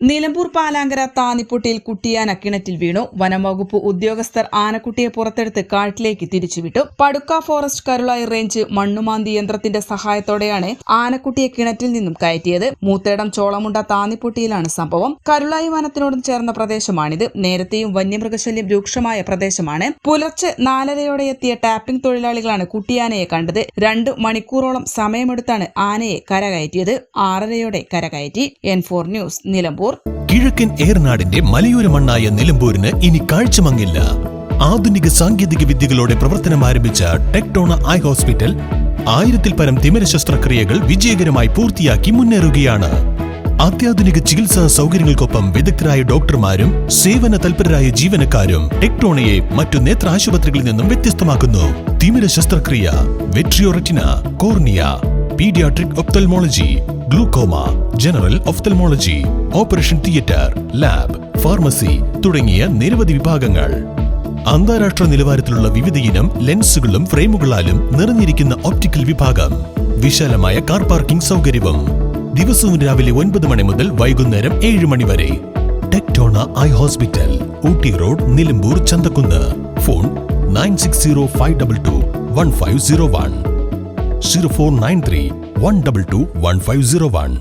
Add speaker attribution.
Speaker 1: നിലമ്പൂർ പാലാങ്കര താന്നിപ്പൊട്ടിയിൽ കുട്ടിയാന കിണറ്റിൽ വീണു. വനംവകുപ്പ് ഉദ്യോഗസ്ഥർ ആനക്കുട്ടിയെ പുറത്തെടുത്ത് കാട്ടിലേക്ക് തിരിച്ചുവിട്ടു. പടുക്ക ഫോറസ്റ്റ് കരുളായി റേഞ്ച് മണ്ണുമാന്തി യന്ത്രത്തിന്റെ സഹായത്തോടെയാണ് ആനക്കുട്ടിയെ കിണറ്റിൽ നിന്നും കയറ്റിയത്. മൂത്തേടം ചോളമുണ്ട താന്നിപ്പൊട്ടിയിലാണ് സംഭവം. കരുളായി വനത്തിനോട് ചേർന്ന പ്രദേശമാണിത്. നേരത്തെയും വന്യമൃഗശല്യം രൂക്ഷമായ പ്രദേശമാണ്. പുലർച്ചെ 4:30 എത്തിയ ടാപ്പിംഗ് തൊഴിലാളികളാണ് കുട്ടിയാനയെ കണ്ടത്. 2 മണിക്കൂറോളം സമയമെടുത്താണ് ആനയെ കരകയറ്റിയത്. 6:30 കരകയറ്റി. N4 news, Nilambur.
Speaker 2: കിഴക്കൻ ഏറനാടിന്റെ മലയോര മണ്ണായ നിലമ്പൂരിന് ഇനി കാഴ്ചമങ്ങില്ല. ആധുനിക സാങ്കേതിക വിദ്യകളോടെ പ്രവർത്തനം ആരംഭിച്ച ടെക്ടോണ ഐ ഹോസ്പിറ്റൽ 1000-ൽ പരം തിമിര ശസ്ത്രക്രിയകൾ വിജയകരമായി പൂർത്തിയാക്കി മുന്നേറുകയാണ്. അത്യാധുനിക ചികിത്സാ സൗകര്യങ്ങൾക്കൊപ്പം വിദഗ്ധരായ ഡോക്ടർമാരും സേവന തൽപരരായ ജീവനക്കാരും ടെക്ടോണയെ മറ്റു നേത്ര ആശുപത്രികളിൽ നിന്നും വ്യത്യസ്തമാക്കുന്നു. തിമിര ശസ്ത്രക്രിയ, vitreo retina, cornea, paediatric ophthalmology, glaucoma, general ophthalmology, operation theatre, lab, pharmacy തുടങ്ങിയ നിരവധി വിഭാഗങ്ങൾ. അന്താരാഷ്ട്ര നിലവാരത്തിലുള്ള വിവിധയിനം ലെൻസുകളും ഫ്രെയിമുകളാലും നിറഞ്ഞിരിക്കുന്ന ഒപ്റ്റിക്കൽ വിഭാഗം, വിശാലമായ കാർ പാർക്കിംഗ് സൗകര്യവും. ദിവസവും രാവിലെ 9 മണി മുതൽ വൈകുന്നേരം 7 മണി വരെ. Tectona eye hospital, Ooty road, Nilambur, Chanthakkunnu. Phone 9605221501, 0493 122 1501.